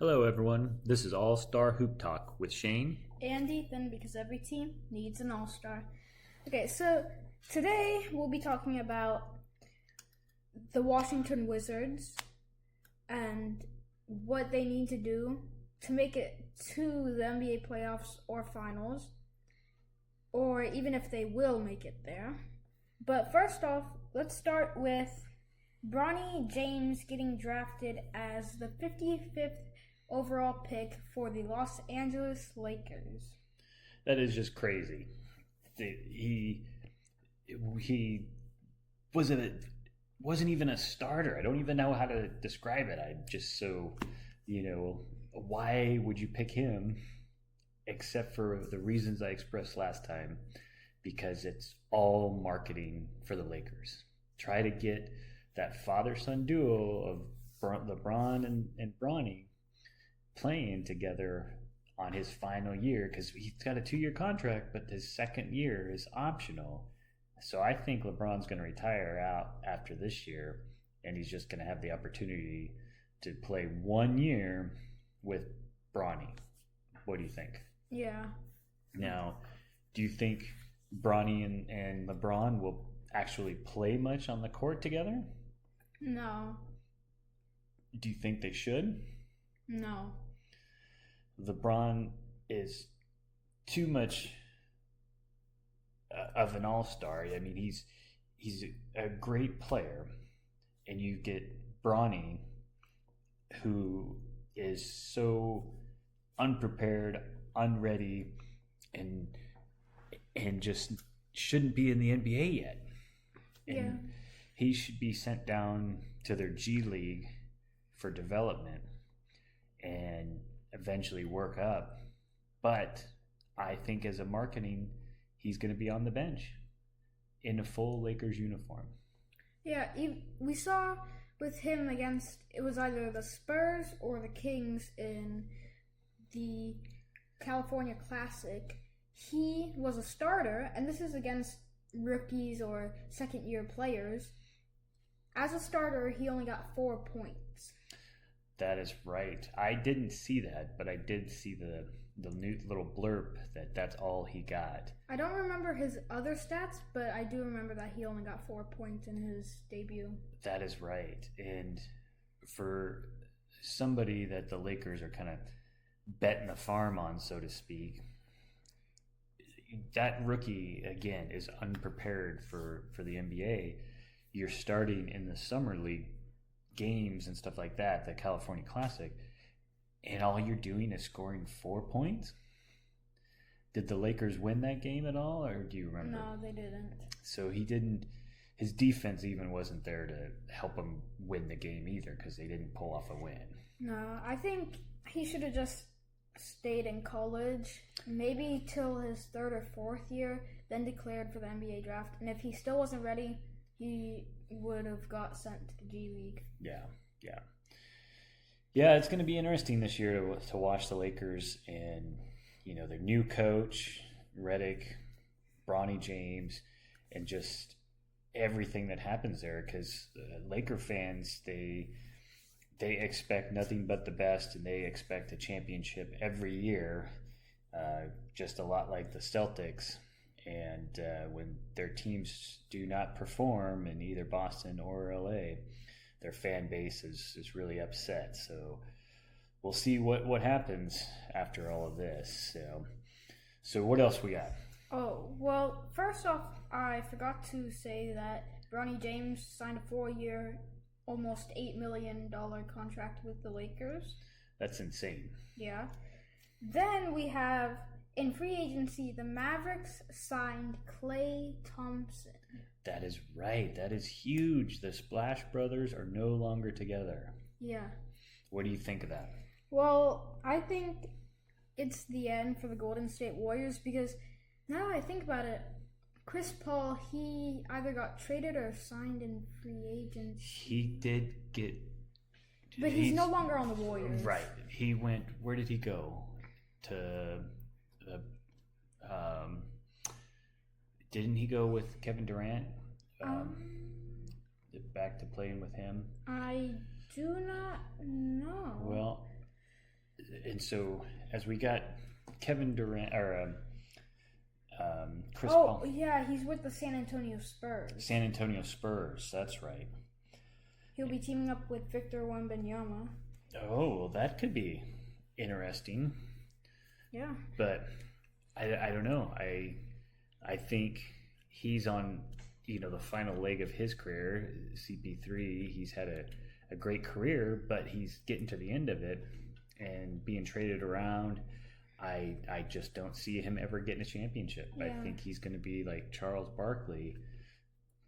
Hello, everyone. This is All Star Hoop Talk with Shane. And Ethan, because every team needs an all-star. Okay, so today we'll be talking about the Washington Wizards and what they need to do to make it to the NBA playoffs or finals, or even if they will make it there. But first off, let's start with Bronny James getting drafted as the 55th overall pick for the Los Angeles Lakers. That is just crazy. He wasn't even a starter. I don't even know how to describe it. I'm just so, why would you pick him except for the reasons I expressed last time? Because it's all marketing for the Lakers. Try to get that father-son duo of LeBron and Bronny playing together on his final year, because he's got a 2-year contract, but his second year is optional. So I think LeBron's going to retire out after this year, and he's just going to have the opportunity to play 1 year with Bronny. What do you think? Yeah. Now, do you think Bronny and LeBron will actually play much on the court together? No. Do you think they should? No. LeBron is too much of an all-star. I mean, he's a great player, and you get Bronny, who is so unprepared, unready, and just shouldn't be in the NBA yet. And yeah. He should be sent down to their G League for development and eventually work up. But I think as a marketing, he's going to be on the bench in a full Lakers uniform. Yeah, we saw with him against, it was either the Spurs or the Kings in the California Classic. He was a starter, and this is against rookies or second-year players. As a starter, he only got 4 points. That is right. I didn't see that, but I did see the new little blurb that's all he got. I don't remember his other stats, but I do remember that he only got 4 points in his debut. That is right. And for somebody that the Lakers are kind of betting the farm on, so to speak, that rookie, again, is unprepared for the NBA. You're starting in the summer league games and stuff like that, the California Classic, and all you're doing is scoring 4 points. Did the Lakers win that game at all, or do you remember? No, they didn't. So he didn't. His defense even wasn't there to help him win the game either, because they didn't pull off a win. No, I think he should have just stayed in college, maybe till his 3rd or 4th year, then declared for the NBA draft. And if he still wasn't ready, he would have got sent to the G League. Yeah, it's going to be interesting this year to watch the Lakers and, their new coach, Redick, Bronny James, and just everything that happens there, because Laker fans, they expect nothing but the best, and they expect a championship every year, just a lot like the Celtics. And when their teams do not perform in either Boston or LA, their fan base is really upset. So we'll see what happens after all of this. So what else we got? Oh, well, first off, I forgot to say that Bronny James signed a 4-year, almost $8 million contract with the Lakers. That's insane. Yeah. Then we have, in free agency, the Mavericks signed Klay Thompson. That is right. That is huge. The Splash Brothers are no longer together. Yeah. What do you think of that? Well, I think it's the end for the Golden State Warriors, because now I think about it, Chris Paul, he either got traded or signed in free agency. He did get... But he's no longer on the Warriors. Right. He went... Where did he go? To... didn't he go with Kevin Durant? Back to playing with him? I do not know. Well, And so as we got Kevin Durant or Chris Oh, Paul. yeah, he's with the San Antonio Spurs. San Antonio Spurs, that's right. He'll be teaming up with Victor Wembanyama. Oh, well, that could be interesting. Yeah. But I don't know. I think he's on, the final leg of his career. CP3, he's had a great career, but he's getting to the end of it and being traded around. I just don't see him ever getting a championship. Yeah. I think he's going to be like Charles Barkley,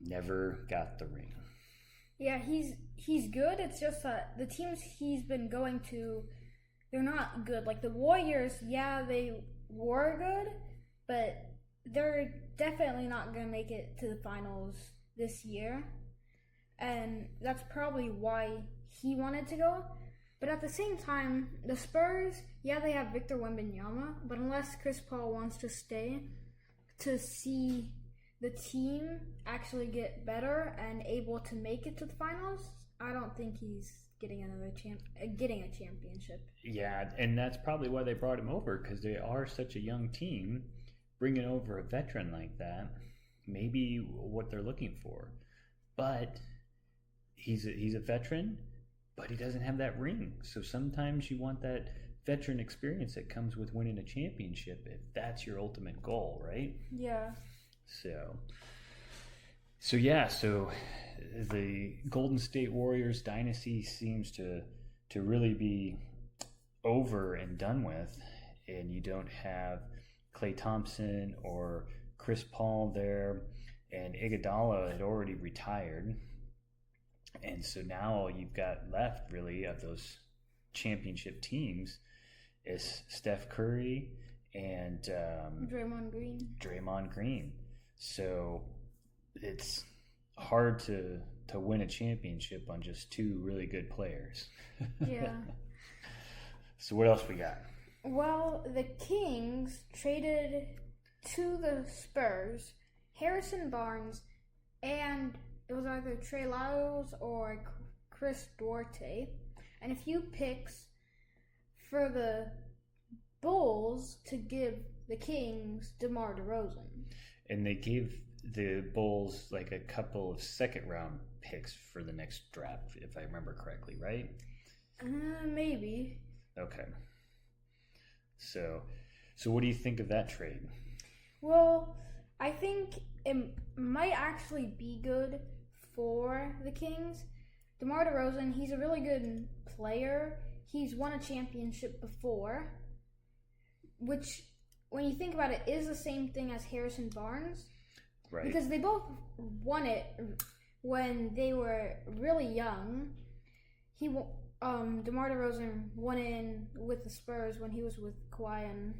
never got the ring. Yeah, he's good. It's just that the teams he's been going to, they're not good. Like the Warriors, yeah, they were good, but they're definitely not going to make it to the finals this year. And that's probably why he wanted to go. But at the same time, the Spurs, yeah, they have Victor Wembanyama, but unless Chris Paul wants to stay to see the team actually get better and able to make it to the finals, I don't think he's getting getting a championship. Yeah, and that's probably why they brought him over, because they are such a young team. Bringing over a veteran like that, maybe what they're looking for. But he's a veteran, but he doesn't have that ring. So sometimes you want that veteran experience that comes with winning a championship if that's your ultimate goal, right? Yeah. So the Golden State Warriors dynasty seems to really be over and done with, and you don't have Klay Thompson or Chris Paul there, and Iguodala had already retired. And so now all you've got left, really, of those championship teams is Steph Curry and Draymond Green. So it's hard to win a championship on just two really good players. Yeah. So what else we got? Well, the Kings traded to the Spurs Harrison Barnes and it was either Trey Lyles or Chris Duarte, and a few picks for the Bulls to give the Kings DeMar DeRozan. And they gave the Bulls like a couple of second-round picks for the next draft, if I remember correctly, right? Maybe. Okay. So what do you think of that trade? Well, I think it might actually be good for the Kings. DeMar DeRozan, he's a really good player. He's won a championship before, which, when you think about it, is the same thing as Harrison Barnes. Right. Because they both won it when they were really young. DeMar DeRozan won it with the Spurs when he was with Kawhi, and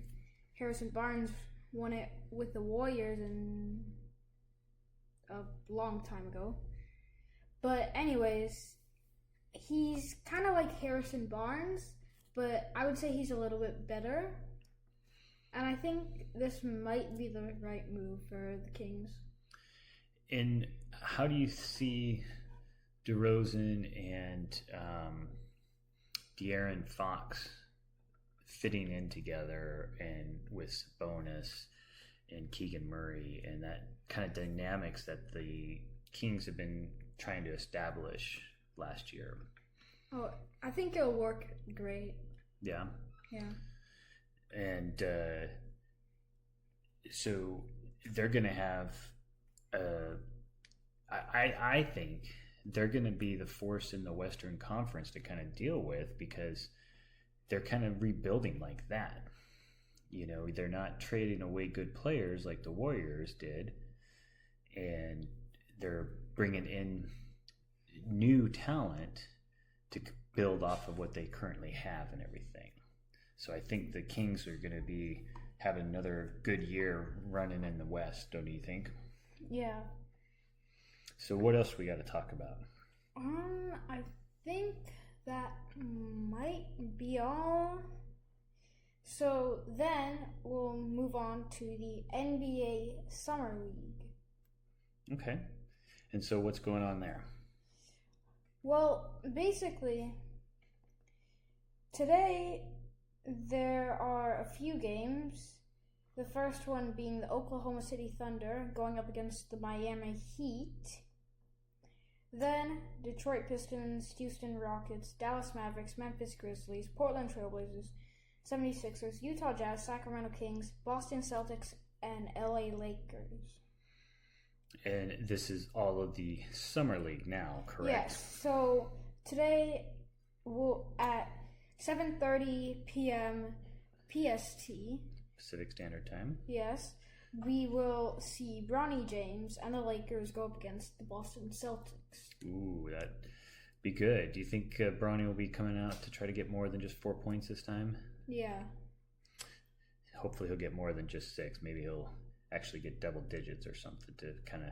Harrison Barnes won it with the Warriors a long time ago. But anyways, he's kind of like Harrison Barnes, but I would say he's a little bit better. And I think this might be the right move for the Kings. And how do you see DeRozan and De'Aaron Fox fitting in together, and with Sabonis and Keegan Murray, and that kind of dynamics that the Kings have been trying to establish last year? Oh, I think it'll work great. Yeah? Yeah. And so they're going to have, I think they're going to be the force in the Western Conference to kind of deal with, because they're kind of rebuilding like that. You know, they're not trading away good players like the Warriors did, and they're bringing in new talent to build off of what they currently have and everything. So I think the Kings are going to be having another good year running in the West, don't you think? Yeah. So what else we got to talk about? I think that might be all. So then we'll move on to the NBA Summer League. Okay. And so what's going on there? Well, basically, today there are a few games. The first one being the Oklahoma City Thunder going up against the Miami Heat. Then Detroit Pistons, Houston Rockets, Dallas Mavericks, Memphis Grizzlies, Portland Trailblazers, 76ers, Utah Jazz, Sacramento Kings, Boston Celtics, and LA Lakers. And this is all of the Summer League now, correct? Yes. So today, at 7:30 p.m. PST, Pacific Standard Time. Yes, we will see Bronny James and the Lakers go up against the Boston Celtics. Ooh, that'd be good. Do you think Bronny will be coming out to try to get more than just 4 points this time? Yeah. Hopefully he'll get more than just 6. Maybe he'll actually get double digits or something to kind of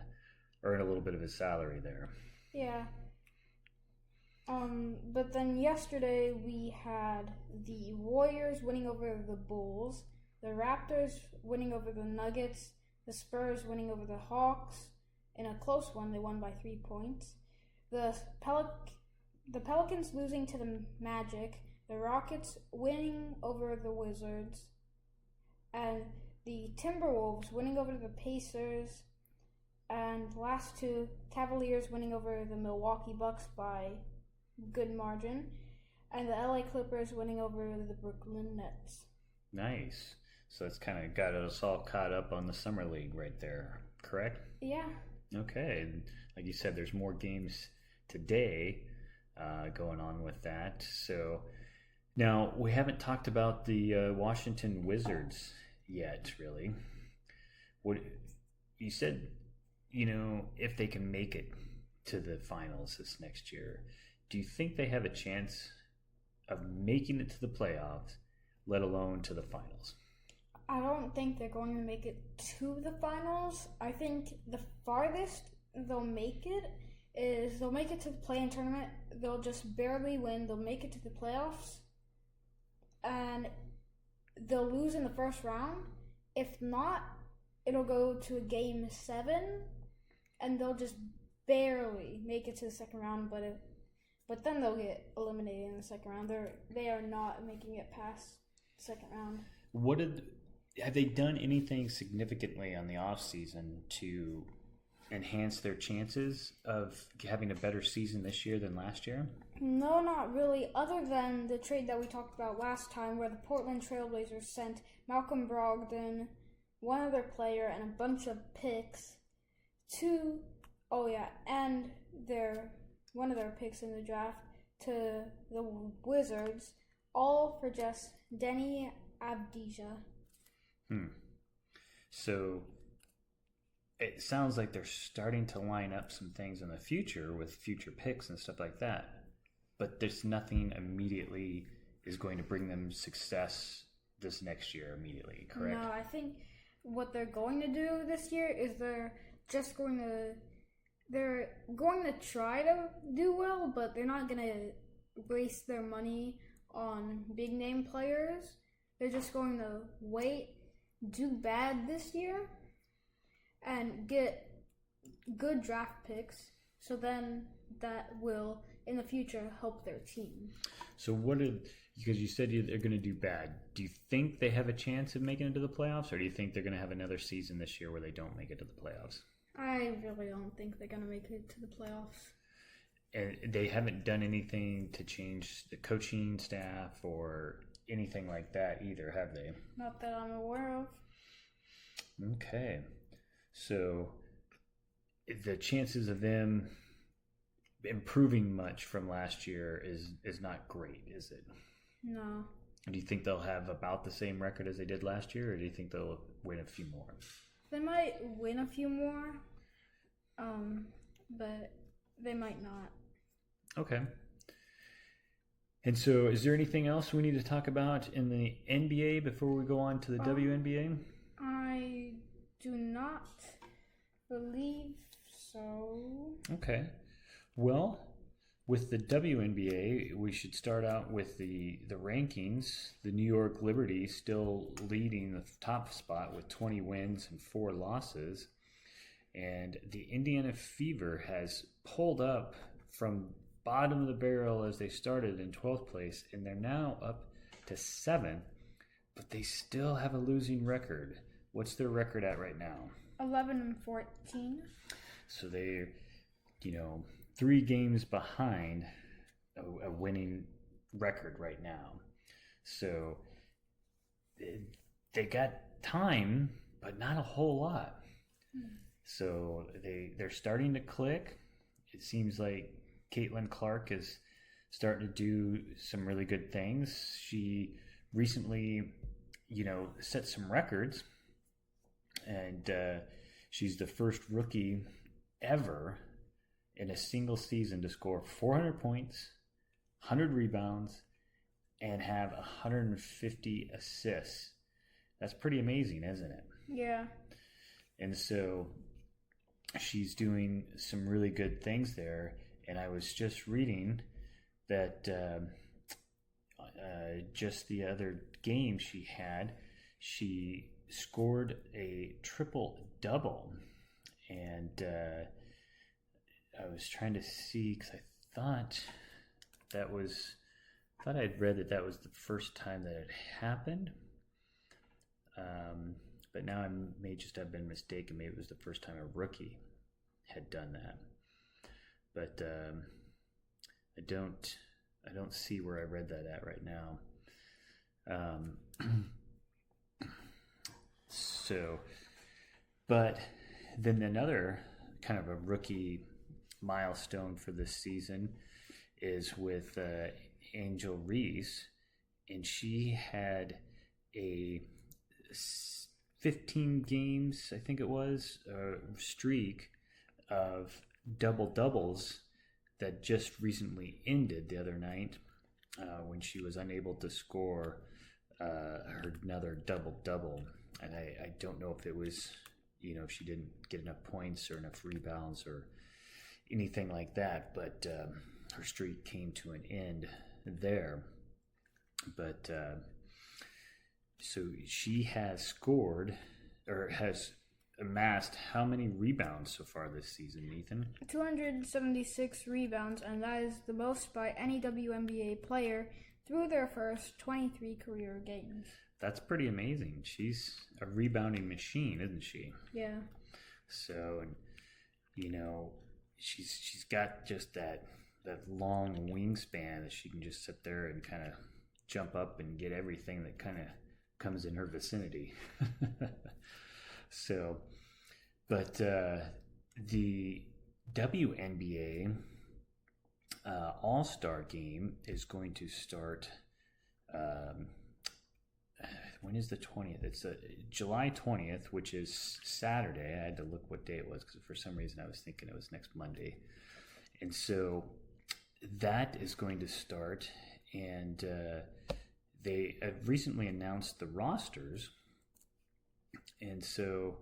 earn a little bit of his salary there. Yeah. But then yesterday we had the Warriors winning over the Bulls, the Raptors winning over the Nuggets, the Spurs winning over the Hawks. In a close one, they won by 3 points. The Pelicans losing to the Magic, the Rockets winning over the Wizards, and the Timberwolves winning over the Pacers, and last two, Cavaliers winning over the Milwaukee Bucks by good margin, and the LA Clippers winning over the Brooklyn Nets. Nice. So that's kind of got us all caught up on the Summer League right there, correct? Yeah. Okay. Like you said, there's more games today going on with that. So now we haven't talked about the Washington Wizards yet, really. What you said, if they can make it to the finals this next year, do you think they have a chance of making it to the playoffs, let alone to the finals? I don't think they're going to make it to the finals. I think the farthest they'll make it is they'll make it to the play-in tournament. They'll just barely win. They'll make it to the playoffs. And they'll lose in the first round. If not, it'll go to a game 7. And they'll just barely make it to the second round. But then they'll get eliminated in the second round. They are not making it past the second round. Have they done anything significantly on the off season to enhance their chances of having a better season this year than last year? No, not really, other than the trade that we talked about last time where the Portland Trailblazers sent Malcolm Brogdon, one other player, and a bunch of picks and one of their picks in the draft to the Wizards, all for just Denny Avdija. So it sounds like they're starting to line up some things in the future with future picks and stuff like that. But there's nothing immediately is going to bring them success this next year immediately, correct? No, I think what they're going to do this year is they're going to try to do well, but they're not going to waste their money on big name players. They're just going to wait, do bad this year, and get good draft picks, so then that will, in the future, help their team. So because you said they're going to do bad, do you think they have a chance of making it to the playoffs, or do you think they're going to have another season this year where they don't make it to the playoffs? I really don't think they're going to make it to the playoffs. And they haven't done anything to change the coaching staff or anything like that either, have they? Not that I'm aware of. Okay. So the chances of them improving much from last year is not great, is it? No. Do you think they'll have about the same record as they did last year, or do you think they'll win a few more? They might win a few more, but they might not. Okay. And so is there anything else we need to talk about in the NBA before we go on to the WNBA? I do not believe so. Okay. Well, with the WNBA, we should start out with the rankings. The New York Liberty still leading the top spot with 20 wins and 4 losses. And the Indiana Fever has pulled up from bottom of the barrel as they started in 12th place, and they're now up to 7th, but they still have a losing record. What's their record at right now? 11-14. So they're, 3 games behind a winning record right now. So they got time, but not a whole lot. So they're starting to click. It seems like Caitlin Clark is starting to do some really good things. She recently, set some records, and she's the first rookie ever in a single season to score 400 points, 100 rebounds, and have 150 assists. That's pretty amazing, isn't it? Yeah. And so she's doing some really good things there. And I was just reading that just the other game she scored a triple-double. And I was trying to see, because I thought I'd read that was the first time that it happened. But now I may just have been mistaken. Maybe it was the first time a rookie had done that. But I don't see where I read that at right now. But then another kind of a rookie milestone for this season is with Angel Reese, and she had a 15 games, I think it was, streak of double-doubles that just recently ended the other night when she was unable to score another double-double. And I don't know if it was, she didn't get enough points or enough rebounds or anything like that, but her streak came to an end there. But so she has scored, or has amassed, how many rebounds so far this season, Ethan? 276 rebounds, and that is the most by any WNBA player through their first 23 career games. That's pretty amazing. She's a rebounding machine, isn't she? Yeah. So, and she's got just that long wingspan that she can just sit there and kind of jump up and get everything that kind of comes in her vicinity. So, but the WNBA All-Star game is going to start. When is the 20th? It's July 20th, which is Saturday. I had to look what day it was because for some reason I was thinking it was next Monday. And so that is going to start, and they have recently announced the rosters. And so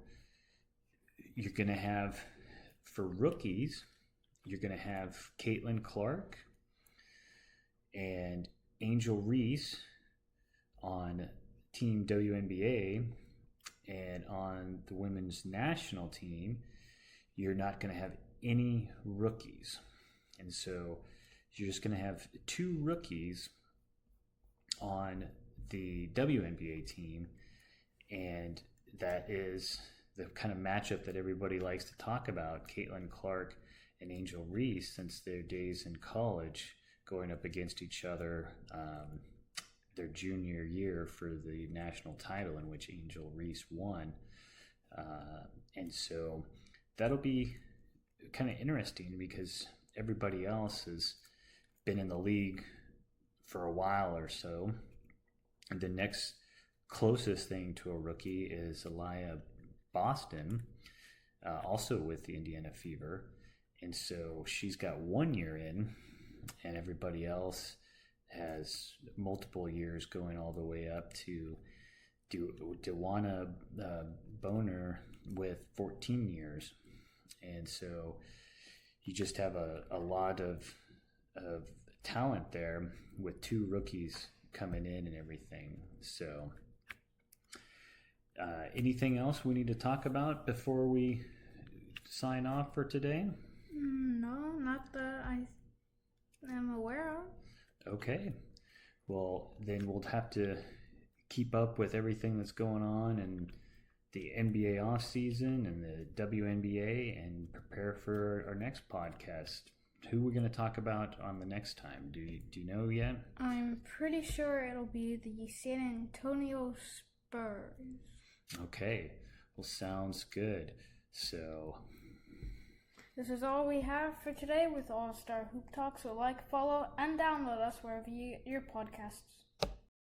you're going to have, for rookies, you're going to have Caitlin Clark and Angel Reese on Team WNBA, and on the women's national team, you're not going to have any rookies. And so you're just going to have 2 rookies on the WNBA team, and that is the kind of matchup that everybody likes to talk about, Caitlin Clark and Angel Reese, since their days in college going up against each other their junior year for the national title, in which Angel Reese won. And so that'll be kind of interesting because everybody else has been in the league for a while or so. And the next closest thing to a rookie is Aliyah Boston, also with the Indiana Fever. And so she's got 1 year in, and everybody else has multiple years going all the way up to Dewana Boner with 14 years. And so you just have a lot of talent there with 2 rookies coming in and everything. So anything else we need to talk about before we sign off for today? No, not that I am aware of. Okay. Well, then we'll have to keep up with everything that's going on and the NBA off season and the WNBA and prepare for our next podcast. Who we're going to talk about on the next time? Do you know yet? I'm pretty sure it'll be the San Antonio Spurs. Okay. Well, sounds good. So this is all we have for today with All Star Hoop Talk. So like, follow, and download us wherever you get your podcasts.